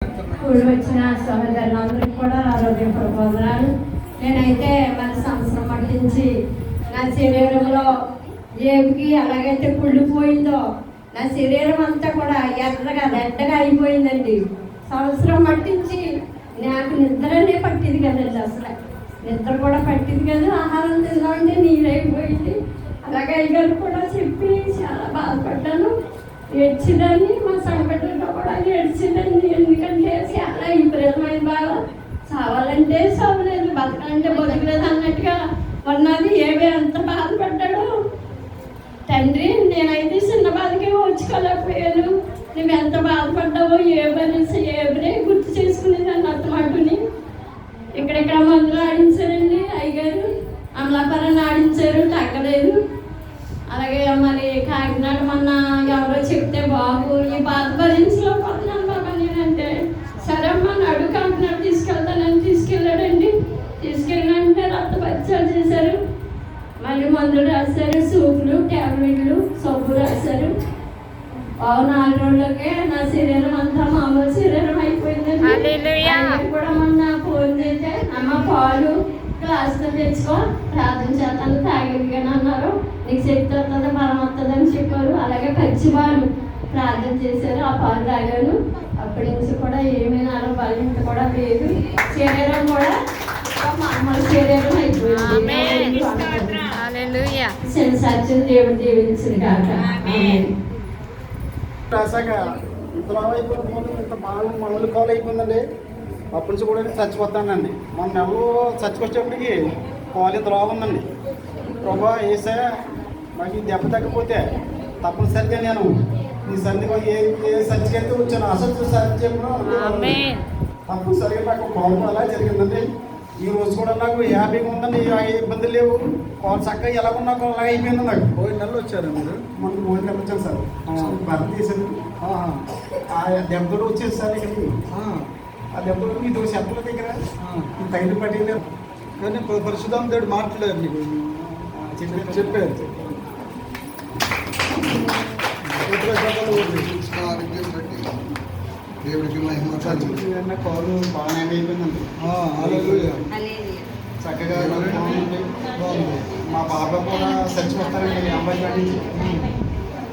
కూడి వచ్చిన సహోదరులందరికీ కూడా ఆరోగ్యపూర్వక వందనాలు. నేనైతే మన సంవత్సరం పట్టించి నా శరీరంలో ఏమికి ఎలాగైతే కుళ్ళిపోయిందో నా శరీరం అంతా కూడా రెడ్డగా అయిపోయిందండి. సంవత్సరం పట్టించి నాకు నిద్రనే పట్టింది కదండి, అసలు నిద్ర కూడా పట్టింది కదా. ఆహారం తిందామంటే నీరైపోయింది. అలాగే అయ్యగారు కూడా చెప్పి చాలా బాధపడ్డాను, ఏడ్చిందని. మా సంఘటనలో కూడా ఏడ్చిందండి. ఎందుకంటే చాలా విపరీతమైన బాధ. చావాలంటే చావలేదు, బతకాలంటే బతకలేదు అన్నట్టుగా ఉన్నది. ఏవే ఎంత బాధపడ్డాడు తండ్రి. నేనైతే చిన్న బాధకే ఓర్చుకోలేకపోయాను. నువ్వు ఎంత బాధపడ్డావో ఏబరే గుర్తు చేసుకునేదాన్ని అత్తమాటుని. ఇక్కడెక్కడ మందులు ఆడించారండి అయ్యగారు, అమలాపురాన్ని ఆడించారు, తగ్గలేదు. అలాగే మరి కాకినాడ మొన్న ఎవరో చెప్తే బాబు ఈ బాధ భరించలేకపోతున్నాను బాబా నేనంటే, సరే అమ్మ నడు కాకినాడ తీసుకెళ్తానని తీసుకెళ్ళాడండి. తీసుకెళ్ళినంటే రక్త పరీక్షలు చేశారు, మళ్ళీ మందులు రాశారు, సూపులు, ట్యాబ్లెట్లు, సబ్బు రాశారు. 4 రోజులకే నా శరీరం అంతా మామూలు శరీరం అయిపోయిందండి. కూడా మొన్న ఫోన్ చేస్తే అమ్మ పాలు గ్లాసులో తెచ్చుకో, ప్రార్థన చేస్తాను తాగేదిగాని అన్నారు. నీకు శక్తి వస్తుంది, బలం వస్తుంది అని చెప్పారు. అలాగే పచ్చి పాలు ప్రార్థన చేశారు, ఆ పాలు తాగాను. అప్పటి నుంచి కూడా ఏమీ నాలో బలం కూడా లేదు. శరీరం కూడా మామూలు శరీరం అయిపోయింది. సత్యం దేవుడు దీవించింది కాక. రాసాక ఇంత లావు అయిపోతుంది, ఇంత మామూలు కాలు అయిపోయిందండి. అప్పటి నుంచి కూడా చచ్చిపోతానండి. మన నెలలో చచ్చిపోయేటప్పటికి కాలు ఇంత లావు ఉందండి. ప్రభా వేసా మాకు దెబ్బ తగ్గిపోతే తప్పనిసరిగా నేను ఈ సంధిలో ఏ సత్యకైతే వచ్చాను అసలు సత్యంలో తప్పనిసరిగా నాకు కాలు అలా జరిగిందండి. ఈ రోజు కూడా నాకు హ్యాపీగా ఉందండి, ఇబ్బందులు లేవు. కాలు చక్కగా ఎలా ఉన్నా అలాగే అయిపోయింది. నాకు 7 నెలలు వచ్చారు మీరు? మనకు 7 నెలలు వచ్చాను సార్. భర్త చేశాను, ఆ దెబ్బతో వచ్చేది సార్. ఇక్కడికి ఆ దెబ్బతో ఇది శబ్దాల దగ్గర తగిలి పట్టింది. కానీ పరిశుద్ధాత్మ దేవుడు మాట్లాడారు నీకు, చెప్పారు. దేవుడికి మహిమ. కాలు బాగా అయిపోయిందండి. చక్కగా మా బాబా కూడా చచ్చిపోతారండి అమ్మాయి పట్టించి.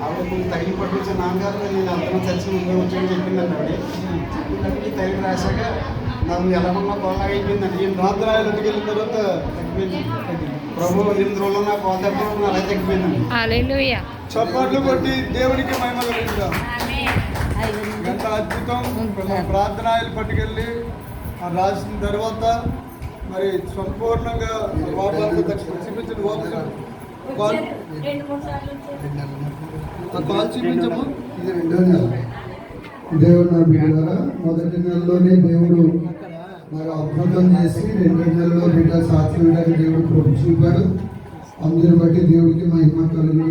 ఆవిడ కొంచెం తగిలి పట్టుకొచ్చి నాన్నగారు నేను అందరం చచ్చి ముందు వచ్చాయని చెప్పిందండి. ఆవిడ చెప్పినప్పుడు తగిలి రాశాక నాకు ఎలా ఉన్నా కోలాగా అయిపోయిందండి. ఈ ప్రార్థన ఇంటికి వెళ్ళిన తర్వాత తగ్గిపోయింది. ప్రభు 8 రోజుల్లో నా కోత ఎప్పుడు అలా తగ్గిపోయిందండి. చప్పట్లు కొట్టి దేవుడికి మహిమ కలిగిందా. ఎంత అద్భుతం. ప్రార్థనలు పట్టుకెళ్ళి రాసిన తర్వాత మరి సంపూర్ణంగా వాతావరణం చూపించిన కాల్ చూపించము. ఇది 2వ నెల. దేవుడు నా బిడ్డ మొదటి నెలలోనే దేవుడు నాకు అద్భుతం చేసి 2వ నెలలో బిడ్డ సాక్షి దేవుడు చూపాడు. అందుని బట్టి దేవుడికి మహిమ కలిగి